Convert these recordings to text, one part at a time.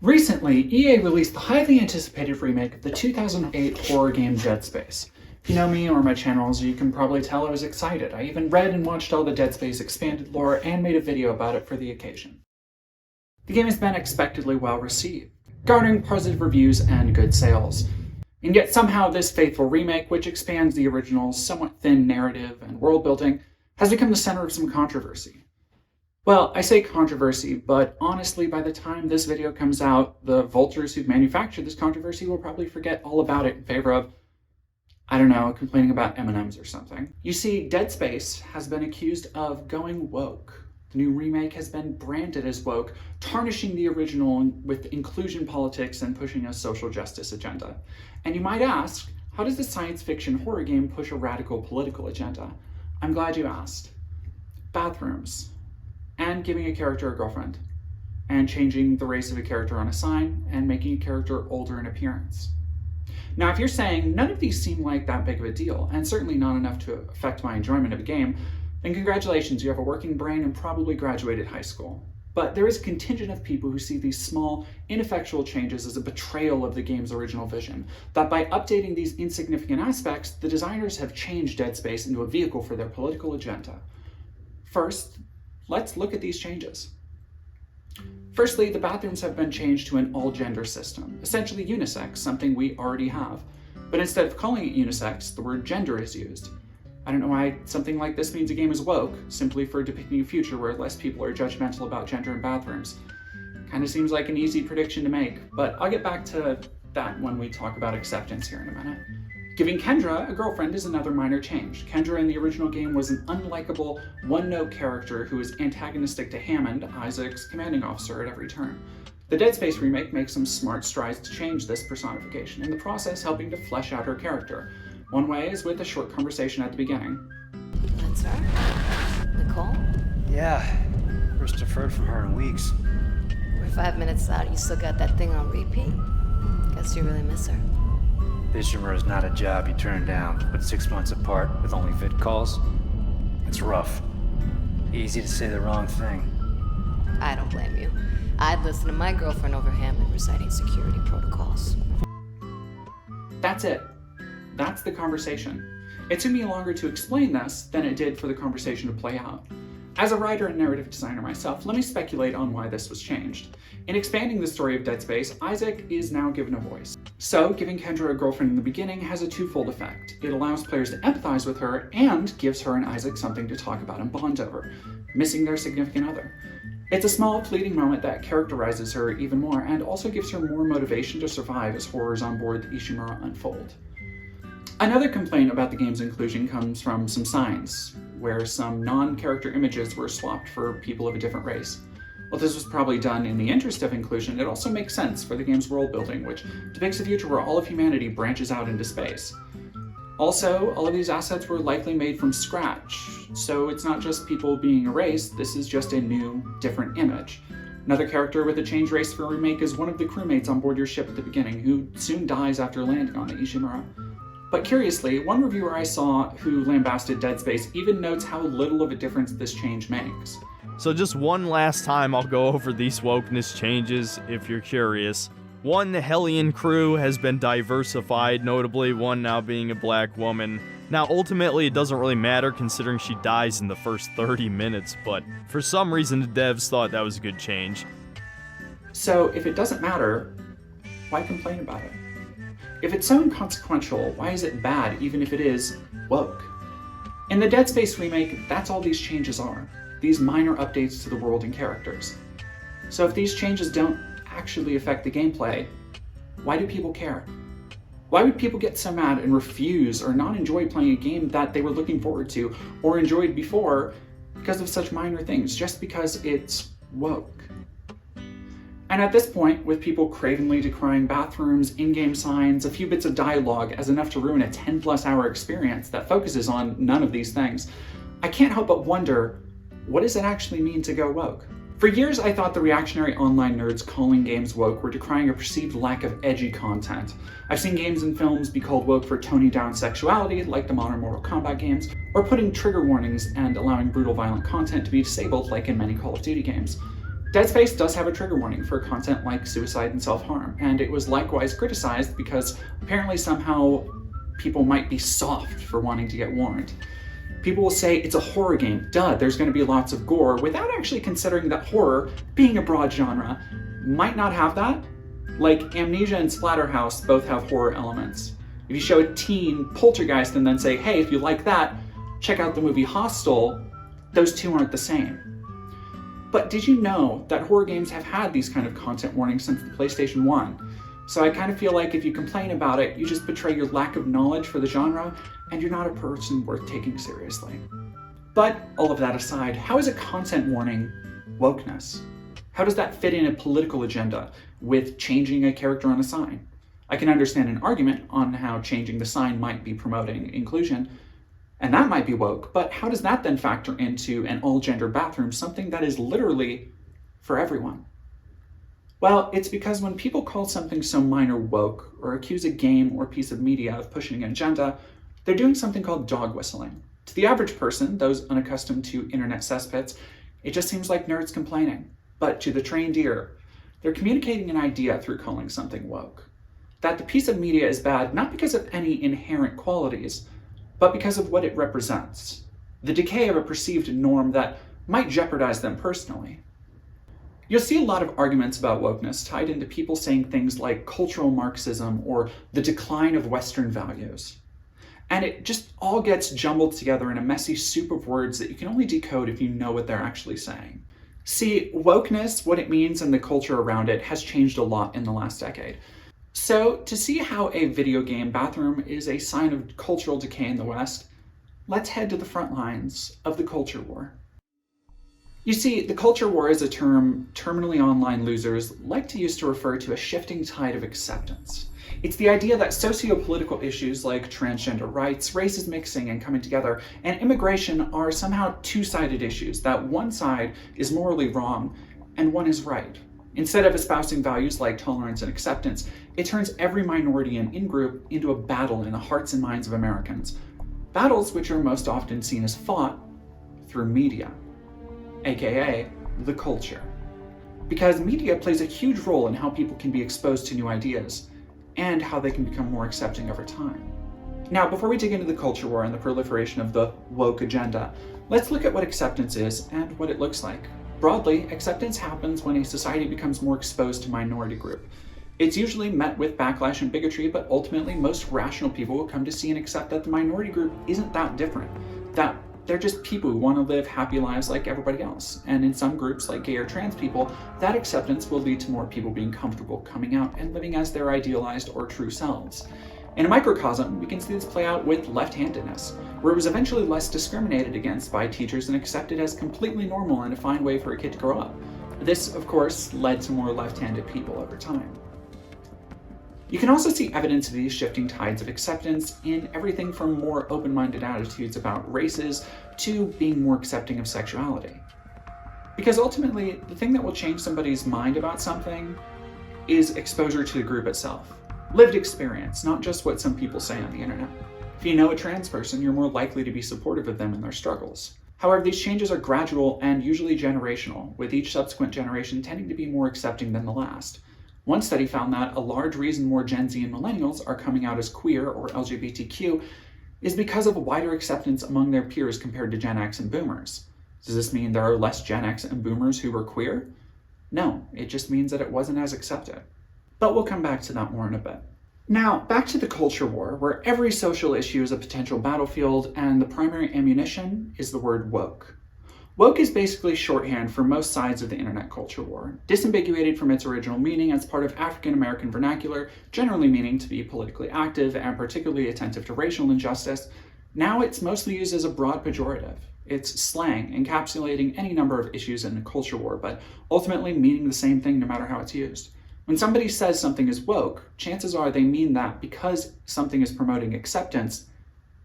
Recently, EA released the highly anticipated remake of the 2008 horror game Dead Space. If you know me or my channels, you can probably tell I was excited. I even read and watched all the Dead Space expanded lore and made a video about it for the occasion. The game has been expectedly well received, garnering positive reviews and good sales. And yet somehow this faithful remake, which expands the original's somewhat thin narrative and world building, has become the center of some controversy. Well, I say controversy, but honestly, by the time this video comes out, the vultures who've manufactured this controversy will probably forget all about it in favor of, I don't know, complaining about M&ms or something. You see, Dead Space has been accused of going woke. The new remake has been branded as woke, tarnishing the original with inclusion politics and pushing a social justice agenda. And you might ask, how does a science fiction horror game push a radical political agenda? I'm glad you asked. Bathrooms. And giving a character a girlfriend, and changing the race of a character on a sign, and making a character older in appearance. Now, if you're saying none of these seem like that big of a deal, and certainly not enough to affect my enjoyment of a game, then congratulations, you have a working brain and probably graduated high school. But there is a contingent of people who see these small, ineffectual changes as a betrayal of the game's original vision, that by updating these insignificant aspects, the designers have changed Dead Space into a vehicle for their political agenda. First, let's look at these changes. Firstly, the bathrooms have been changed to an all-gender system, essentially unisex, something we already have. But instead of calling it unisex, the word gender is used. I don't know why something like this means a game is woke, simply for depicting a future where less people are judgmental about gender in bathrooms. Kinda seems like an easy prediction to make, but I'll get back to that when we talk about acceptance here in a minute. Giving Kendra a girlfriend is another minor change. Kendra in the original game was an unlikable, one-note character who was antagonistic to Hammond, Isaac's commanding officer, at every turn. The Dead Space remake makes some smart strides to change this personification, in the process helping to flesh out her character. One way is with a short conversation at the beginning. That's her? Nicole? Yeah, first I've heard from her in weeks. We're 5 minutes out, you still got that thing on repeat? Guess you really miss her. Fishermer is not a job you turn down, but 6 months apart with only vid calls. It's rough. Easy to say the wrong thing. I don't blame you. I'd listen to my girlfriend over Hammond reciting security protocols. That's it. That's the conversation. It took me longer to explain this than it did for the conversation to play out. As a writer and narrative designer myself, let me speculate on why this was changed. In expanding the story of Dead Space, Isaac is now given a voice. So, giving Kendra a girlfriend in the beginning has a twofold effect. It allows players to empathize with her and gives her and Isaac something to talk about and bond over, missing their significant other. It's a small, fleeting moment that characterizes her even more and also gives her more motivation to survive as horrors on board the Ishimura unfold. Another complaint about the game's inclusion comes from some signs, where some non-character images were swapped for people of a different race. While this was probably done in the interest of inclusion, it also makes sense for the game's world building, which depicts a future where all of humanity branches out into space. Also, all of these assets were likely made from scratch, so it's not just people being erased, this is just a new, different image. Another character with a changed race for a remake is one of the crewmates on board your ship at the beginning, who soon dies after landing on the Ishimura. But curiously, one reviewer I saw who lambasted Dead Space even notes how little of a difference this change makes. So just one last time I'll go over these wokeness changes if you're curious. One, the Hellion crew has been diversified, notably one now being a black woman. Now ultimately it doesn't really matter considering she dies in the first 30 minutes, but for some reason the devs thought that was a good change. So if it doesn't matter, why complain about it? If it's so inconsequential, why is it bad even if it is woke? In the Dead Space remake, that's all these changes are. These minor updates to the world and characters. So if these changes don't actually affect the gameplay, why do people care? Why would people get so mad and refuse or not enjoy playing a game that they were looking forward to or enjoyed before because of such minor things, just because it's woke? And at this point, with people cravenly decrying bathrooms, in-game signs, a few bits of dialogue as enough to ruin a 10+ hour experience that focuses on none of these things, I can't help but wonder, what does it actually mean to go woke? For years, I thought the reactionary online nerds calling games woke were decrying a perceived lack of edgy content. I've seen games and films be called woke for toning down sexuality, like the modern Mortal Kombat games, or putting trigger warnings and allowing brutal violent content to be disabled, like in many Call of Duty games. Dead Space does have a trigger warning for content like suicide and self-harm, and it was likewise criticized because apparently somehow people might be soft for wanting to get warned. People will say it's a horror game, duh, there's going to be lots of gore, without actually considering that horror, being a broad genre, might not have that. Like Amnesia and Splatterhouse both have horror elements. If you show a teen Poltergeist and then say, hey, if you like that, check out the movie Hostel, those two aren't the same. But did you know that horror games have had these kind of content warnings since the PlayStation 1? So I kind of feel like if you complain about it, you just betray your lack of knowledge for the genre, and you're not a person worth taking seriously. But all of that aside, how is a content warning wokeness? How does that fit in a political agenda with changing a character on a sign? I can understand an argument on how changing the sign might be promoting inclusion, and that might be woke, but how does that then factor into an all-gender bathroom, something that is literally for everyone? Well, it's because when people call something so minor woke, or accuse a game or piece of media of pushing an agenda, they're doing something called dog whistling. To the average person, those unaccustomed to internet cesspits, it just seems like nerds complaining. But to the trained ear, they're communicating an idea through calling something woke. That the piece of media is bad not because of any inherent qualities, but because of what it represents. The decay of a perceived norm that might jeopardize them personally. You'll see a lot of arguments about wokeness tied into people saying things like cultural Marxism or the decline of Western values. And it just all gets jumbled together in a messy soup of words that you can only decode if you know what they're actually saying. See, wokeness, what it means and the culture around it, has changed a lot in the last decade. So, to see how a video game bathroom is a sign of cultural decay in the West, let's head to the front lines of the culture war. You see, the culture war is a term terminally online losers like to use to refer to a shifting tide of acceptance. It's the idea that socio-political issues like transgender rights, races mixing and coming together, and immigration are somehow two-sided issues, that one side is morally wrong and one is right. Instead of espousing values like tolerance and acceptance, it turns every minority and in-group into a battle in the hearts and minds of Americans. Battles which are most often seen as fought through media, aka the culture. Because media plays a huge role in how people can be exposed to new ideas, and how they can become more accepting over time. Now, before we dig into the culture war and the proliferation of the woke agenda, let's look at what acceptance is and what it looks like. Broadly, acceptance happens when a society becomes more exposed to a minority group. It's usually met with backlash and bigotry, but ultimately most rational people will come to see and accept that the minority group isn't that different, that they're just people who want to live happy lives like everybody else. And in some groups, like gay or trans people, that acceptance will lead to more people being comfortable coming out and living as their idealized or true selves. In a microcosm, we can see this play out with left-handedness, where it was eventually less discriminated against by teachers and accepted as completely normal and a fine way for a kid to grow up. This, of course, led to more left-handed people over time. You can also see evidence of these shifting tides of acceptance in everything from more open-minded attitudes about races to being more accepting of sexuality. Because ultimately, the thing that will change somebody's mind about something is exposure to the group itself. Lived experience, not just what some people say on the internet. If you know a trans person, you're more likely to be supportive of them in their struggles. However, these changes are gradual and usually generational, with each subsequent generation tending to be more accepting than the last. One study found that a large reason more Gen Z and millennials are coming out as queer or LGBTQ is because of a wider acceptance among their peers compared to Gen X and Boomers. Does this mean there are less Gen X and Boomers who were queer? No, it just means that it wasn't as accepted. But we'll come back to that more in a bit. Now, back to the culture war, where every social issue is a potential battlefield and the primary ammunition is the word woke. Woke is basically shorthand for most sides of the internet culture war, disambiguated from its original meaning as part of African American vernacular, generally meaning to be politically active and particularly attentive to racial injustice. Now it's mostly used as a broad pejorative. It's slang, encapsulating any number of issues in the culture war, but ultimately meaning the same thing no matter how it's used. When somebody says something is woke, chances are they mean that because something is promoting acceptance,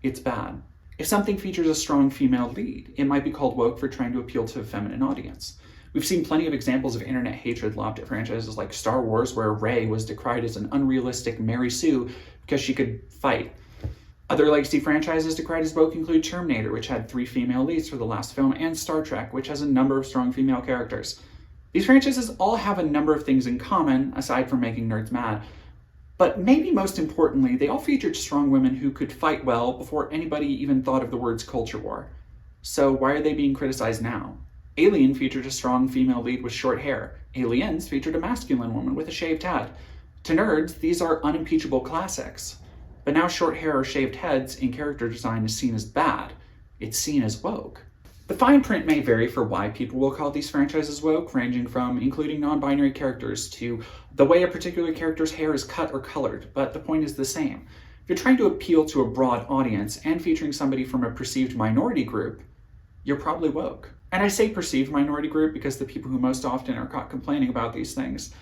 it's bad. If something features a strong female lead, it might be called woke for trying to appeal to a feminine audience. We've seen plenty of examples of internet hatred lobbed at franchises like Star Wars, where Rey was decried as an unrealistic Mary Sue because she could fight. Other legacy franchises decried as woke include Terminator, which had 3 female leads for the last film, and Star Trek, which has a number of strong female characters. These franchises all have a number of things in common, aside from making nerds mad, but maybe most importantly, they all featured strong women who could fight well before anybody even thought of the words culture war. So why are they being criticized now? Alien featured a strong female lead with short hair. Aliens featured a masculine woman with a shaved head. To nerds, these are unimpeachable classics. But now short hair or shaved heads in character design is seen as bad. It's seen as woke. The fine print may vary for why people will call these franchises woke, ranging from including non-binary characters to the way a particular character's hair is cut or colored, but the point is the same. If you're trying to appeal to a broad audience and featuring somebody from a perceived minority group, you're probably woke. And I say perceived minority group because the people who most often are caught complaining about these things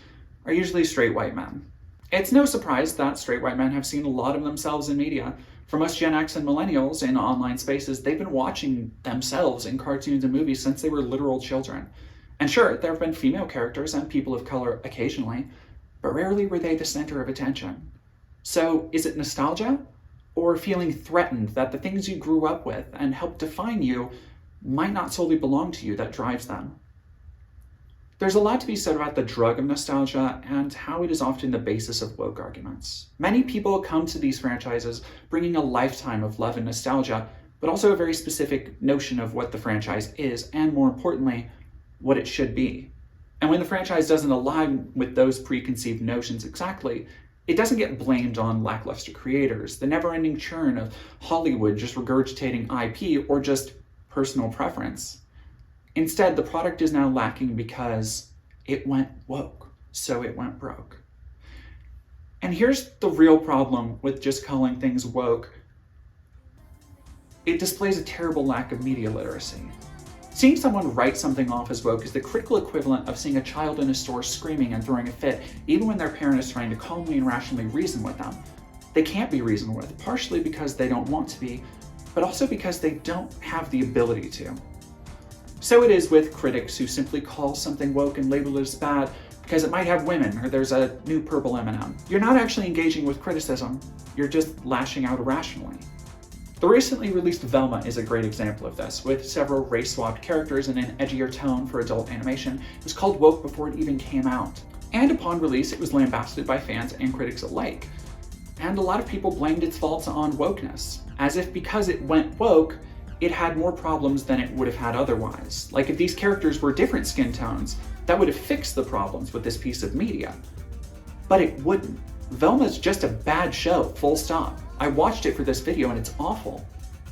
are usually straight white men. It's no surprise that straight white men have seen a lot of themselves in media. For most Gen X and millennials in online spaces, they've been watching themselves in cartoons and movies since they were literal children. And sure, there have been female characters and people of color occasionally, but rarely were they the center of attention. So is it nostalgia? Or feeling threatened that the things you grew up with and helped define you might not solely belong to you that drives them? There's a lot to be said about the drug of nostalgia and how it is often the basis of woke arguments. Many people come to these franchises bringing a lifetime of love and nostalgia, but also a very specific notion of what the franchise is, and more importantly, what it should be. And when the franchise doesn't align with those preconceived notions exactly, it doesn't get blamed on lackluster creators, the never-ending churn of Hollywood just regurgitating IP, or just personal preference. Instead, the product is now lacking because it went woke, so it went broke. And here's the real problem with just calling things woke. It displays a terrible lack of media literacy. Seeing someone write something off as woke is the critical equivalent of seeing a child in a store screaming and throwing a fit, even when their parent is trying to calmly and rationally reason with them. They can't be reasoned with, partially because they don't want to be, but also because they don't have the ability to. So it is with critics who simply call something woke and label it as bad because it might have women or there's a new purple M&m. You're not actually engaging with criticism, you're just lashing out irrationally. The recently released Velma is a great example of this, with several race-swapped characters in an edgier tone for adult animation. It was called woke before it even came out. And upon release, it was lambasted by fans and critics alike. And a lot of people blamed its faults on wokeness, as if because it went woke, it had more problems than it would have had otherwise. Like if these characters were different skin tones, that would have fixed the problems with this piece of media. But it wouldn't. Velma's just a bad show, full stop. I watched it for this video and it's awful.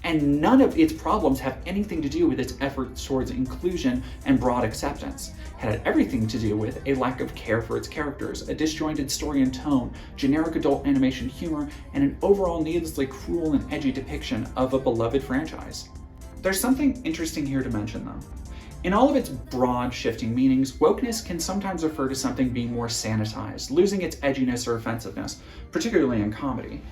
And none of its problems have anything to do with its efforts towards inclusion and broad acceptance. It had everything to do with a lack of care for its characters, a disjointed story and tone, generic adult animation humor, and an overall needlessly cruel and edgy depiction of a beloved franchise. There's something interesting here to mention though. In all of its broad, shifting meanings, wokeness can sometimes refer to something being more sanitized, losing its edginess or offensiveness, particularly in comedy.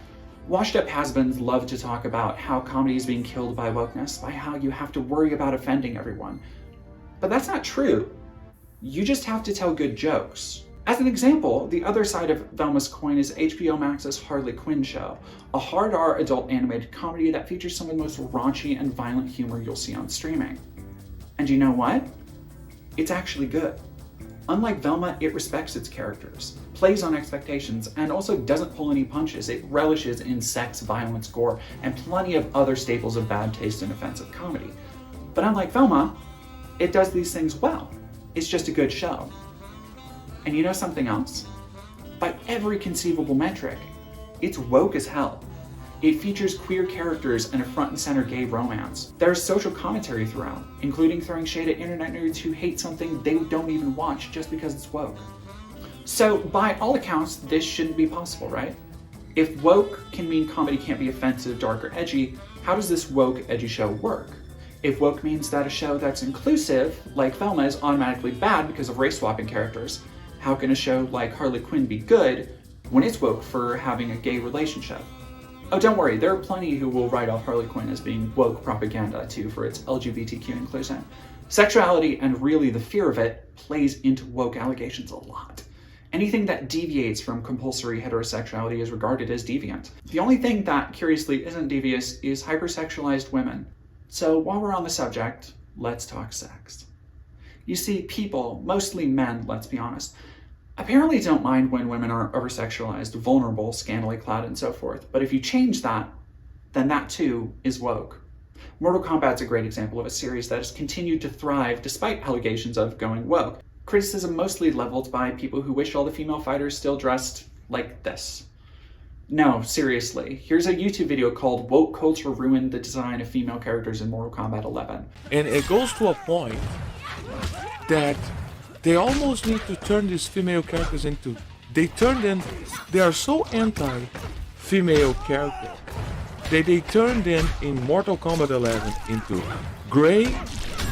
Washed-up has-beens love to talk about how comedy is being killed by wokeness, by how you have to worry about offending everyone. But that's not true. You just have to tell good jokes. As an example, the other side of Velma's coin is HBO Max's Harley Quinn show, a hard R adult animated comedy that features some of the most raunchy and violent humor you'll see on streaming. And you know what? It's actually good. Unlike Velma, it respects its characters, plays on expectations, and also doesn't pull any punches. It relishes in sex, violence, gore, and plenty of other staples of bad taste and offensive comedy. But unlike Velma, it does these things well. It's just a good show. And you know something else? By every conceivable metric, it's woke as hell. It features queer characters and a front and center gay romance. There's social commentary throughout, including throwing shade at internet nerds who hate something they don't even watch just because it's woke. So by all accounts, this shouldn't be possible, right? If woke can mean comedy can't be offensive, dark, or edgy, how does this woke, edgy show work? If woke means that a show that's inclusive, like Velma, is automatically bad because of race-swapping characters, how can a show like Harley Quinn be good when it's woke for having a gay relationship? Oh, don't worry, there are plenty who will write off Harley Quinn as being woke propaganda too for its LGBTQ inclusion. Sexuality, and really the fear of it, plays into woke allegations a lot. Anything that deviates from compulsory heterosexuality is regarded as deviant. The only thing that, curiously, isn't devious is hypersexualized women. So while we're on the subject, let's talk sex. You see, people, mostly men, let's be honest, apparently don't mind when women are over-sexualized, vulnerable, scantily clad, and so forth. But if you change that, then that too is woke. Mortal Kombat's a great example of a series that has continued to thrive despite allegations of going woke. Criticism mostly leveled by people who wish all the female fighters still dressed like this. No, seriously, here's a YouTube video called Woke Culture Ruined the Design of Female Characters in Mortal Kombat 11. And it goes to a point that they almost need to turn these female characters into... They are so anti-female characters that they turned them in Mortal Kombat 11 into gray,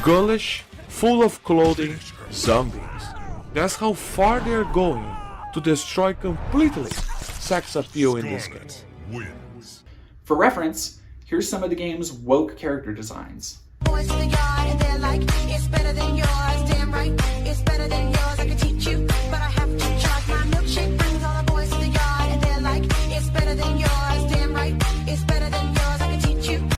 ghoulish, full of clothing zombies. That's how far they're going to destroy completely sex appeal in this case. For reference, here's some of the game's woke character designs. Boys in the yard and they're like, it's better than yours, damn right, it's better than yours, I can teach you, but I have to charge. My milkshake brings all the boys in the yard and they're like, it's better than yours, damn right, it's better than yours, I can teach you.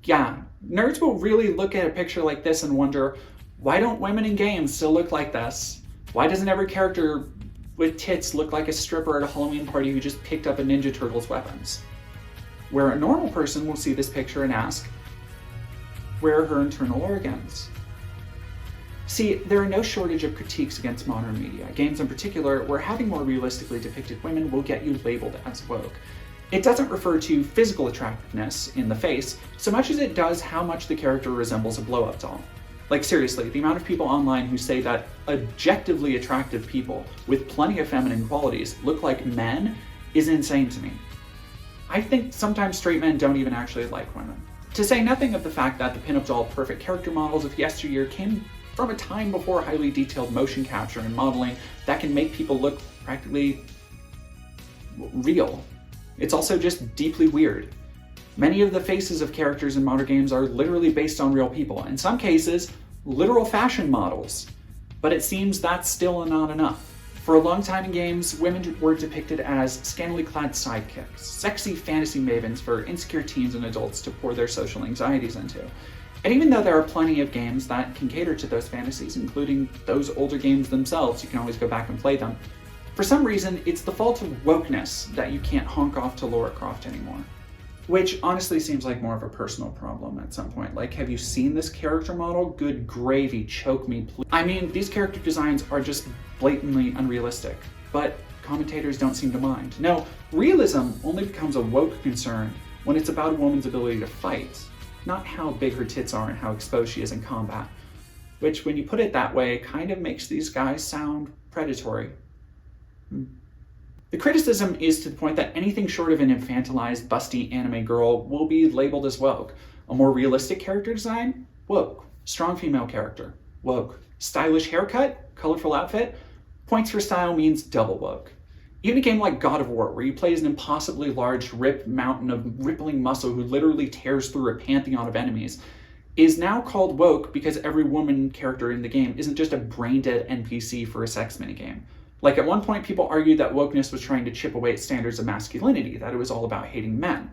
Yeah, nerds will really look at a picture like this and wonder, why don't women in games still look like this? Why doesn't every character with tits look like a stripper at a Halloween party who just picked up a Ninja Turtles weapons? Where a normal person will see this picture and ask, where are her internal organs? See, there are no shortage of critiques against modern media, games in particular, where having more realistically depicted women will get you labeled as woke. It doesn't refer to physical attractiveness in the face, so much as it does how much the character resembles a blow-up doll. Like seriously, the amount of people online who say that objectively attractive people with plenty of feminine qualities look like men is insane to me. I think sometimes straight men don't even actually like women. To say nothing of the fact that the pinup doll perfect character models of yesteryear came from a time before highly detailed motion capture and modeling that can make people look practically real. It's also just deeply weird. Many of the faces of characters in modern games are literally based on real people, in some cases, literal fashion models. But it seems that's still not enough. For a long time in games, women were depicted as scantily clad sidekicks, sexy fantasy mavens for insecure teens and adults to pour their social anxieties into. And even though there are plenty of games that can cater to those fantasies, including those older games themselves, you can always go back and play them, for some reason, it's the fault of wokeness that you can't honk off to Lara Croft anymore. Which honestly seems like more of a personal problem at some point. Like, have you seen this character model? Good gravy, choke me, please. I mean, these character designs are just blatantly unrealistic, but commentators don't seem to mind. No, realism only becomes a woke concern when it's about a woman's ability to fight, not how big her tits are and how exposed she is in combat. Which, when you put it that way, kind of makes these guys sound predatory. The criticism is to the point that anything short of an infantilized, busty anime girl will be labeled as woke. A more realistic character design? Woke. Strong female character? Woke. Stylish haircut? Colorful outfit? Points for style means double woke. Even a game like God of War, where you play as an impossibly large, ripped mountain of rippling muscle who literally tears through a pantheon of enemies, is now called woke because every woman character in the game isn't just a brain-dead NPC for a sex minigame. Like, at one point, people argued that wokeness was trying to chip away at standards of masculinity, that it was all about hating men.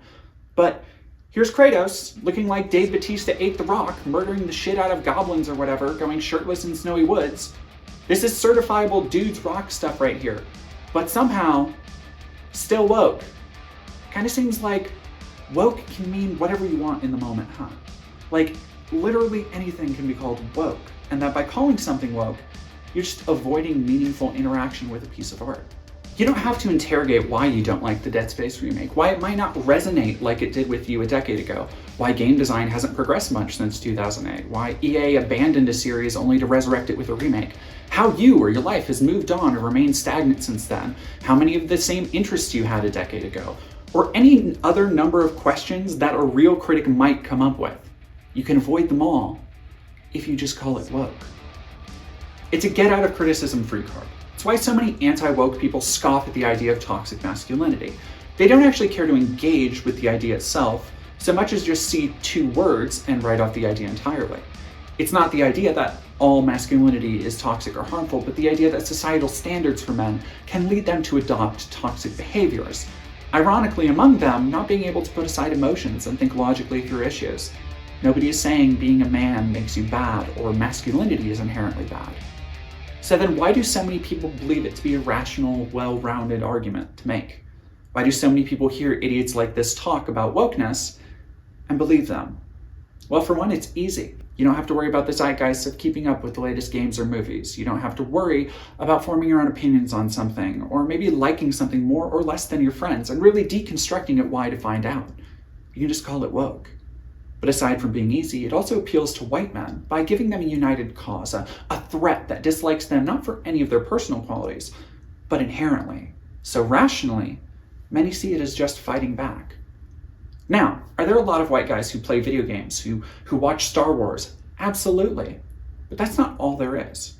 But here's Kratos, looking like Dave Bautista ate the rock, murdering the shit out of goblins or whatever, going shirtless in snowy woods. This is certifiable dudes rock stuff right here. But somehow, still woke. Kinda seems like woke can mean whatever you want in the moment, huh? Like, literally anything can be called woke, and that by calling something woke, you're just avoiding meaningful interaction with a piece of art. You don't have to interrogate why you don't like the Dead Space remake, why it might not resonate like it did with you a decade ago, why game design hasn't progressed much since 2008, why EA abandoned a series only to resurrect it with a remake, how you or your life has moved on or remained stagnant since then, how many of the same interests you had a decade ago, or any other number of questions that a real critic might come up with. You can avoid them all if you just call it woke. It's a get out of criticism free card. It's why so many anti-woke people scoff at the idea of toxic masculinity. They don't actually care to engage with the idea itself, so much as just see two words and write off the idea entirely. It's not the idea that all masculinity is toxic or harmful, but the idea that societal standards for men can lead them to adopt toxic behaviors. Ironically, among them, not being able to put aside emotions and think logically through issues. Nobody is saying being a man makes you bad or masculinity is inherently bad. So then why do so many people believe it to be a rational, well-rounded argument to make? Why do so many people hear idiots like this talk about wokeness and believe them? Well, for one, it's easy. You don't have to worry about the zeitgeist of keeping up with the latest games or movies. You don't have to worry about forming your own opinions on something, or maybe liking something more or less than your friends, and really deconstructing it why to find out. You can just call it woke. But aside from being easy, it also appeals to white men by giving them a united cause, a threat that dislikes them not for any of their personal qualities, but inherently. So rationally, many see it as just fighting back. Now, are there a lot of white guys who play video games, who watch Star Wars? Absolutely. But that's not all there is.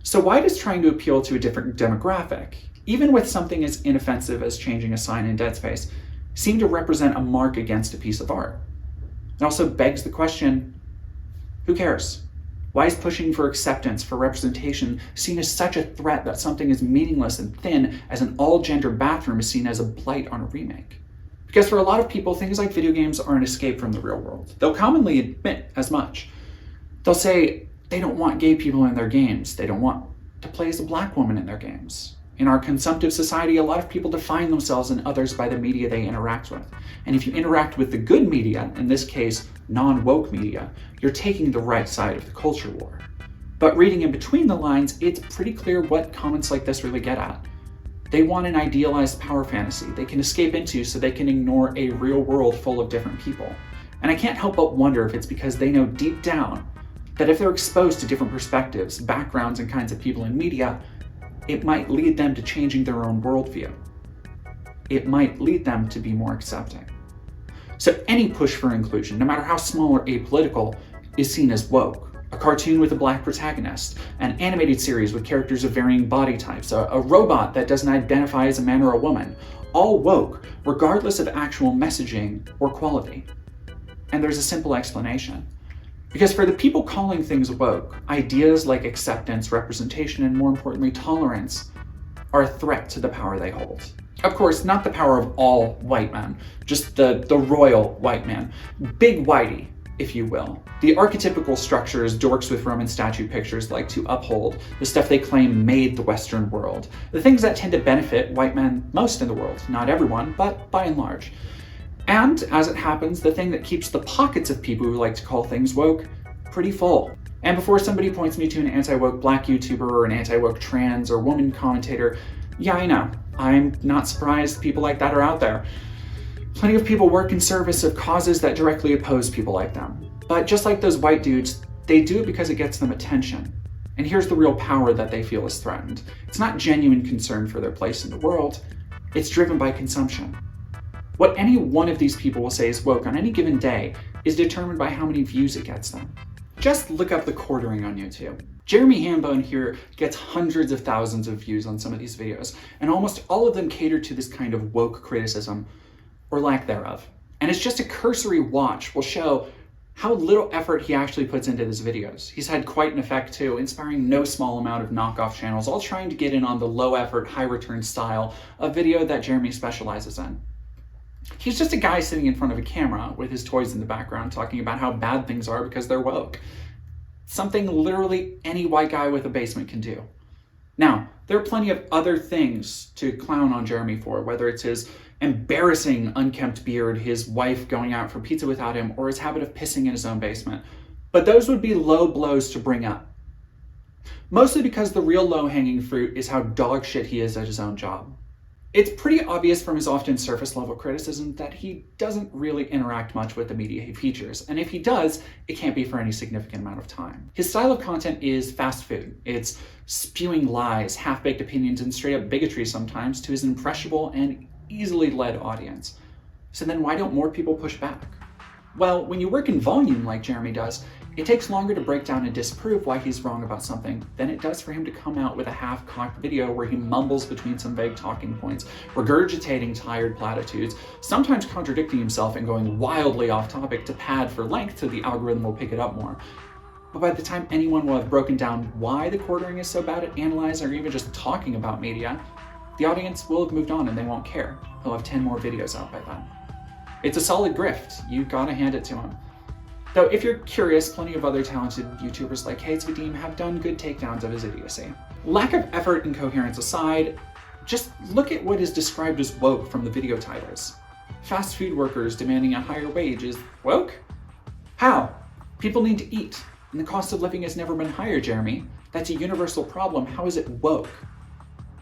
So why does trying to appeal to a different demographic, even with something as inoffensive as changing a sign in Dead Space, seem to represent a mark against a piece of art? It also begs the question, who cares? Why is pushing for acceptance, for representation, seen as such a threat that something as meaningless and thin as an all-gender bathroom is seen as a blight on a remake? Because for a lot of people, things like video games are an escape from the real world. They'll commonly admit as much. They'll say they don't want gay people in their games. They don't want to play as a black woman in their games. In our consumptive society, a lot of people define themselves and others by the media they interact with. And if you interact with the good media, in this case, non-woke media, you're taking the right side of the culture war. But reading in between the lines, it's pretty clear what comments like this really get at. They want an idealized power fantasy they can escape into so they can ignore a real world full of different people. And I can't help but wonder if it's because they know deep down that if they're exposed to different perspectives, backgrounds, and kinds of people in media, it might lead them to changing their own worldview. It might lead them to be more accepting. So any push for inclusion, no matter how small or apolitical, is seen as woke. A cartoon with a black protagonist, an animated series with characters of varying body types, a robot that doesn't identify as a man or a woman, all woke, regardless of actual messaging or quality. And there's a simple explanation. Because for the people calling things woke, ideas like acceptance, representation, and more importantly, tolerance are a threat to the power they hold. Of course, not the power of all white men, just the royal white man. Big whitey, if you will. The archetypical structures dorks with Roman statue pictures like to uphold, the stuff they claim made the Western world. The things that tend to benefit white men most in the world. Not everyone, but by and large. And, as it happens, the thing that keeps the pockets of people who like to call things woke pretty full. And before somebody points me to an anti-woke black YouTuber or an anti-woke trans or woman commentator, yeah, I know. I'm not surprised people like that are out there. Plenty of people work in service of causes that directly oppose people like them. But just like those white dudes, they do it because it gets them attention. And here's the real power that they feel is threatened. It's not genuine concern for their place in the world. It's driven by consumption. What any one of these people will say is woke on any given day is determined by how many views it gets them. Just look up the quartering on YouTube. Jeremy Hambone here gets hundreds of thousands of views on some of these videos, and almost all of them cater to this kind of woke criticism, or lack thereof. And it's just a cursory watch will show how little effort he actually puts into his videos. He's had quite an effect too, inspiring no small amount of knockoff channels, all trying to get in on the low effort, high return style of video that Jeremy specializes in. He's just a guy sitting in front of a camera with his toys in the background talking about how bad things are because they're woke. Something literally any white guy with a basement can do. Now, there are plenty of other things to clown on Jeremy for, whether it's his embarrassing unkempt beard, his wife going out for pizza without him, or his habit of pissing in his own basement. But those would be low blows to bring up. Mostly because the real low-hanging fruit is how dog shit he is at his own job. It's pretty obvious from his often surface-level criticism that he doesn't really interact much with the media he features, and if he does, it can't be for any significant amount of time. His style of content is fast food. It's spewing lies, half-baked opinions, and straight-up bigotry sometimes to his impressionable and easily led audience. So then why don't more people push back? Well, when you work in volume like Jeremy does, it takes longer to break down and disprove why he's wrong about something than it does for him to come out with a half-cocked video where he mumbles between some vague talking points, regurgitating tired platitudes, sometimes contradicting himself and going wildly off topic to pad for length so the algorithm will pick it up more. But by the time anyone will have broken down why the quartering is so bad at analyzing or even just talking about media, the audience will have moved on and they won't care. He'll have 10 more videos out by then. It's a solid grift. You gotta hand it to him. Though if you're curious, plenty of other talented YouTubers like Hayes Vadim have done good takedowns of his idiocy. Lack of effort and coherence aside, just look at what is described as woke from the video titles. Fast food workers demanding a higher wage is woke? How? People need to eat, and the cost of living has never been higher, Jeremy. That's a universal problem. How is it woke?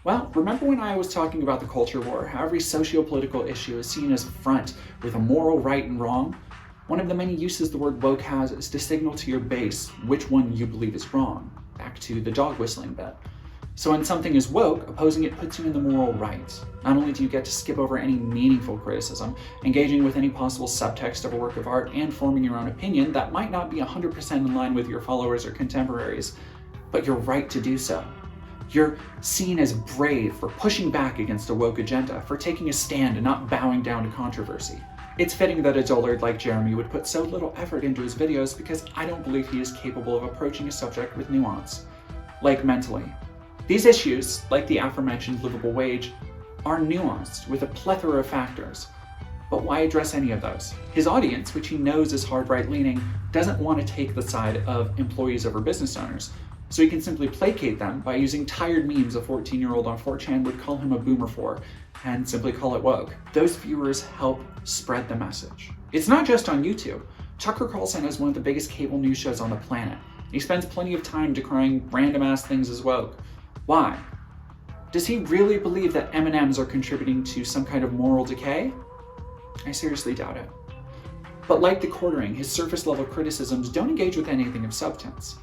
Well, remember when I was talking about the culture war, how every socio-political issue is seen as a front with a moral right and wrong? One of the many uses the word woke has is to signal to your base which one you believe is wrong. Back to the dog whistling bit. So when something is woke, opposing it puts you in the moral right. Not only do you get to skip over any meaningful criticism, engaging with any possible subtext of a work of art, and forming your own opinion that might not be 100% in line with your followers or contemporaries, but you're right to do so. You're seen as brave for pushing back against a woke agenda, for taking a stand and not bowing down to controversy. It's fitting that a dullard like Jeremy would put so little effort into his videos because I don't believe he is capable of approaching a subject with nuance. Like mentally. These issues, like the aforementioned livable wage, are nuanced with a plethora of factors. But why address any of those? His audience, which he knows is hard right-leaning, doesn't want to take the side of employees over business owners, so he can simply placate them by using tired memes a 14-year-old on 4chan would call him a boomer for, and simply call it woke. Those viewers help spread the message. It's not just on YouTube. Tucker Carlson is one of the biggest cable news shows on the planet. He spends plenty of time decrying random-ass things as woke. Why? Does he really believe that M&ms are contributing to some kind of moral decay? I seriously doubt it. But like the quartering, his surface-level criticisms don't engage with anything of substance.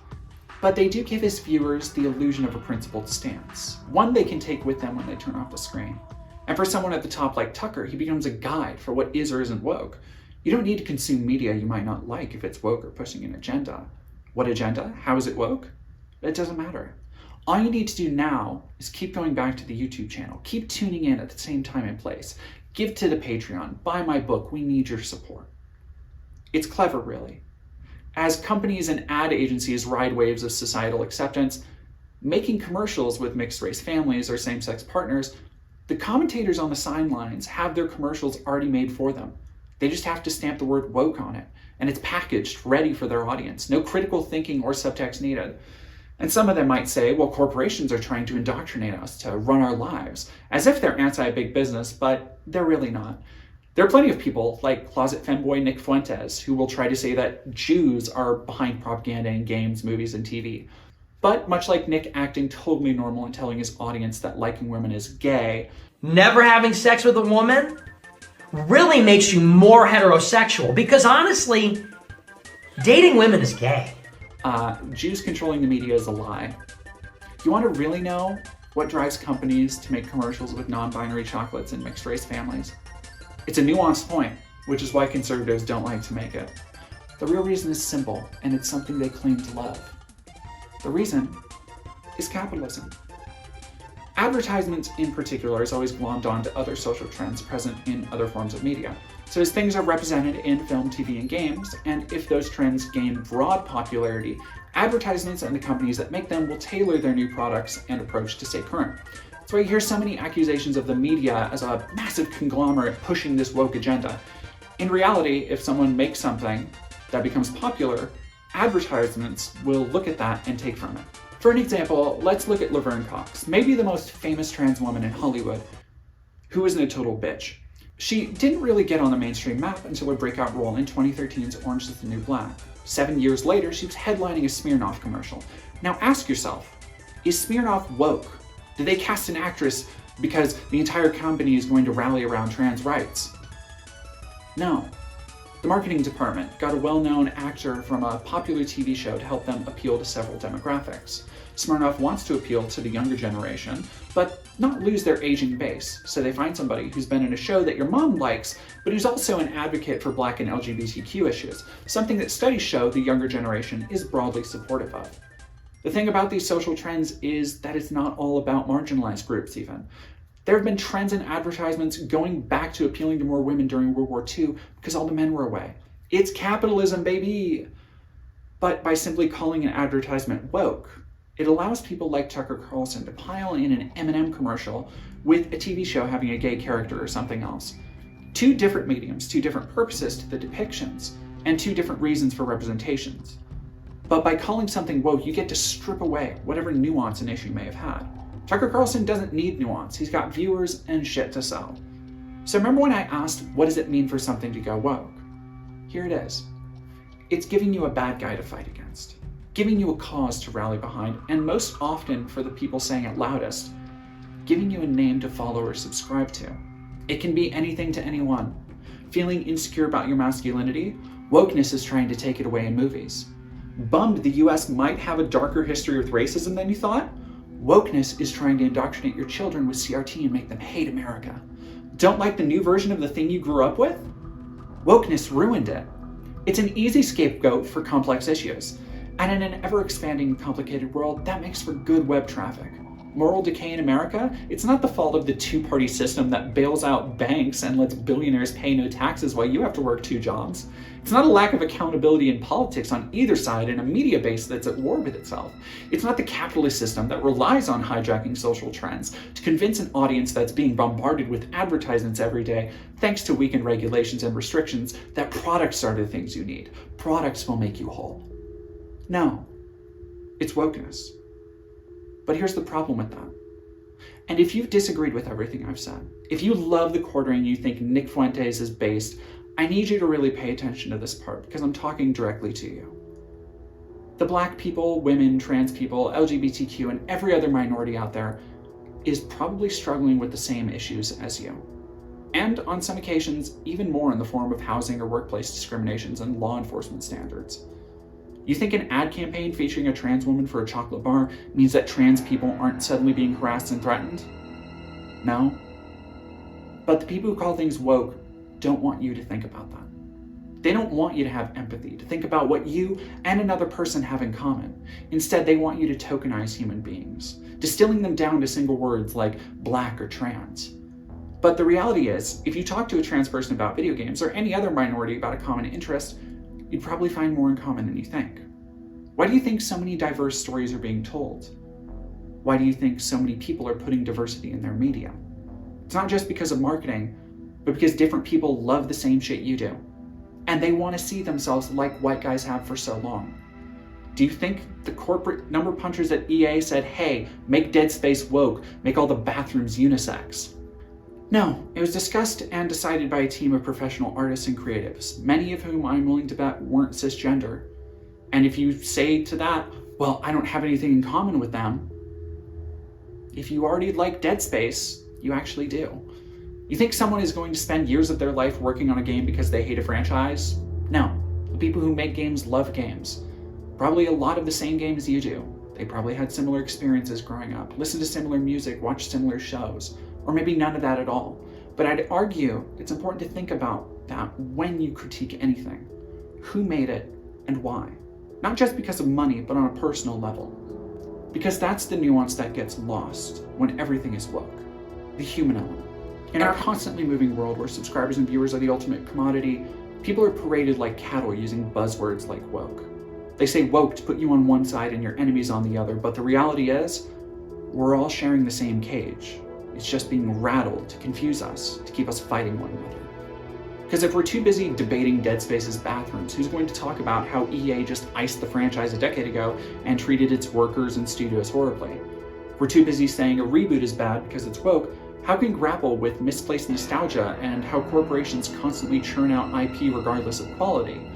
But they do give his viewers the illusion of a principled stance, one they can take with them when they turn off the screen. And for someone at the top like Tucker, he becomes a guide for what is or isn't woke. You don't need to consume media you might not like if it's woke or pushing an agenda. What agenda? How is it woke? It doesn't matter. All you need to do now is keep going back to the YouTube channel, keep tuning in at the same time and place, give to the Patreon, buy my book, we need your support. It's clever, really. As companies and ad agencies ride waves of societal acceptance, making commercials with mixed-race families or same-sex partners, the commentators on the sidelines have their commercials already made for them. They just have to stamp the word woke on it, and it's packaged, ready for their audience. No critical thinking or subtext needed. And some of them might say, well, corporations are trying to indoctrinate us to run our lives, as if they're anti-big business, but they're really not. There are plenty of people, like closet femboy Nick Fuentes, who will try to say that Jews are behind propaganda in games, movies, and TV. But much like Nick acting totally normal and telling his audience that liking women is gay, never having sex with a woman really makes you more heterosexual, because honestly, dating women is gay. Jews controlling the media is a lie. You want to really know what drives companies to make commercials with non-binary chocolates and mixed-race families? It's a nuanced point, which is why conservatives don't like to make it. The real reason is simple, and it's something they claim to love. The reason is capitalism. Advertisements in particular is always glommed onto other social trends present in other forms of media. So as things are represented in film, TV, and games, and if those trends gain broad popularity, advertisements and the companies that make them will tailor their new products and approach to stay current. That's why you hear so many accusations of the media as a massive conglomerate pushing this woke agenda. In reality, if someone makes something that becomes popular, advertisements will look at that and take from it. For an example, let's look at Laverne Cox, maybe the most famous trans woman in Hollywood, who isn't a total bitch. She didn't really get on the mainstream map until her breakout role in 2013's Orange is the New Black. 7 years later, she was headlining a Smirnoff commercial. Now ask yourself, is Smirnoff woke? Did they cast an actress because the entire company is going to rally around trans rights? No. The marketing department got a well-known actor from a popular TV show to help them appeal to several demographics. Smirnoff wants to appeal to the younger generation, but not lose their aging base, so they find somebody who's been in a show that your mom likes, but who's also an advocate for Black and LGBTQ issues, something that studies show the younger generation is broadly supportive of. The thing about these social trends is that it's not all about marginalized groups even. There have been trends in advertisements going back to appealing to more women during World War II because all the men were away. It's capitalism, baby! But by simply calling an advertisement woke, it allows people like Tucker Carlson to pile in an M&M commercial with a TV show having a gay character or something else. Two different mediums, two different purposes to the depictions, and two different reasons for representations. But by calling something woke, you get to strip away whatever nuance an issue may have had. Tucker Carlson doesn't need nuance. He's got viewers and shit to sell. So remember when I asked, what does it mean for something to go woke? Here it is. It's giving you a bad guy to fight against, giving you a cause to rally behind, and most often, for the people saying it loudest, giving you a name to follow or subscribe to. It can be anything to anyone. Feeling insecure about your masculinity? Wokeness is trying to take it away in movies. Bummed the US might have a darker history with racism than you thought? Wokeness is trying to indoctrinate your children with CRT and make them hate America. Don't like the new version of the thing you grew up with? Wokeness ruined it. It's an easy scapegoat for complex issues. And in an ever-expanding and complicated world, that makes for good web traffic. Moral decay in America? It's not the fault of the two-party system that bails out banks and lets billionaires pay no taxes while you have to work 2 jobs. It's not a lack of accountability in politics on either side and a media base that's at war with itself. It's not the capitalist system that relies on hijacking social trends to convince an audience that's being bombarded with advertisements every day, thanks to weakened regulations and restrictions, that products are the things you need. Products will make you whole. No, it's wokeness. But here's the problem with that. And if you've disagreed with everything I've said, if you love the quartering and you think Nick Fuentes is based, I need you to really pay attention to this part because I'm talking directly to you. The black people, women, trans people, LGBTQ, and every other minority out there is probably struggling with the same issues as you. And on some occasions, even more in the form of housing or workplace discriminations and law enforcement standards. You think an ad campaign featuring a trans woman for a chocolate bar means that trans people aren't suddenly being harassed and threatened? No. But the people who call things woke don't want you to think about that. They don't want you to have empathy, to think about what you and another person have in common. Instead, they want you to tokenize human beings, distilling them down to single words like black or trans. But the reality is, if you talk to a trans person about video games or any other minority about a common interest, you'd probably find more in common than you think. Why do you think so many diverse stories are being told? Why do you think so many people are putting diversity in their media? It's not just because of marketing, but because different people love the same shit you do. And they want to see themselves like white guys have for so long. Do you think the corporate number punchers at EA said, hey, make Dead Space woke, make all the bathrooms unisex? No, it was discussed and decided by a team of professional artists and creatives, many of whom I'm willing to bet weren't cisgender. And if you say to that, well, I don't have anything in common with them, if you already like Dead Space, you actually do. You think someone is going to spend years of their life working on a game because they hate a franchise? No, the people who make games love games. Probably a lot of the same games you do. They probably had similar experiences growing up, listened to similar music, watched similar shows. Or maybe none of that at all. But I'd argue it's important to think about that when you critique anything. Who made it and why? Not just because of money, but on a personal level. Because that's the nuance that gets lost when everything is woke. The human element. In our constantly moving world where subscribers and viewers are the ultimate commodity, people are paraded like cattle using buzzwords like woke. They say woke to put you on one side and your enemies on the other, but the reality is, we're all sharing the same cage. It's just being rattled to confuse us, to keep us fighting one another. Because if we're too busy debating Dead Space's bathrooms, who's going to talk about how EA just iced the franchise a decade ago and treated its workers and studios horribly? If we're too busy saying a reboot is bad because it's woke, how can we grapple with misplaced nostalgia and how corporations constantly churn out IP regardless of quality?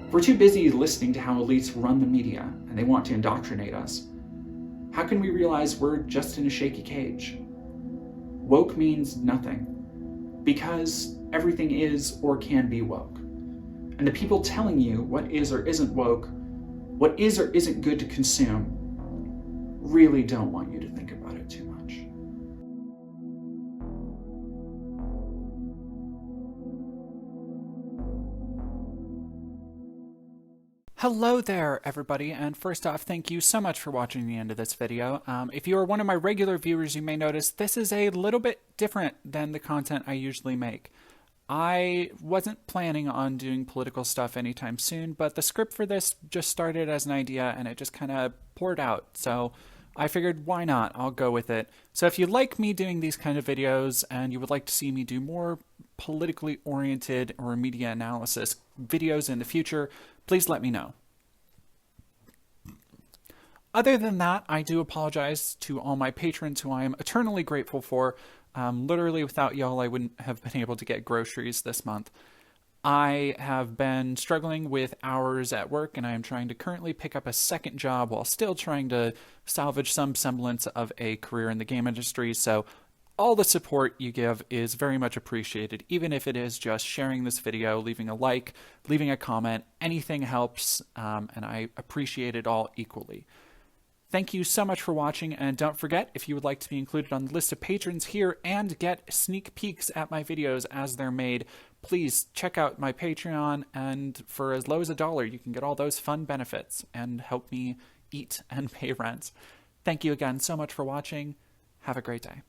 If we're too busy listening to how elites run the media and they want to indoctrinate us, how can we realize we're just in a shaky cage? Woke means nothing, because everything is or can be woke. And the people telling you what is or isn't woke, what is or isn't good to consume, really don't want you to think about it too much. Hello there, everybody, and first off, thank you so much for watching the end of this video. If you are one of my regular viewers, you may notice this is a little bit different than the content I usually make. I wasn't planning on doing political stuff anytime soon, but the script for this just started as an idea and it just kind of poured out, so I figured why not, I'll go with it. So if you like me doing these kind of videos and you would like to see me do more politically oriented or media analysis videos in the future, please let me know. Other than that, I do apologize to all my patrons who I am eternally grateful for. Literally without y'all, I wouldn't have been able to get groceries this month. I have been struggling with hours at work, and I am trying to currently pick up a second job while still trying to salvage some semblance of a career in the game industry, so all the support you give is very much appreciated, even if it is just sharing this video, leaving a like, leaving a comment. Anything helps, and I appreciate it all equally. Thank you so much for watching, and don't forget, if you would like to be included on the list of patrons here and get sneak peeks at my videos as they're made, please check out my Patreon, and for as low as $1, you can get all those fun benefits and help me eat and pay rent. Thank you again so much for watching. Have a great day.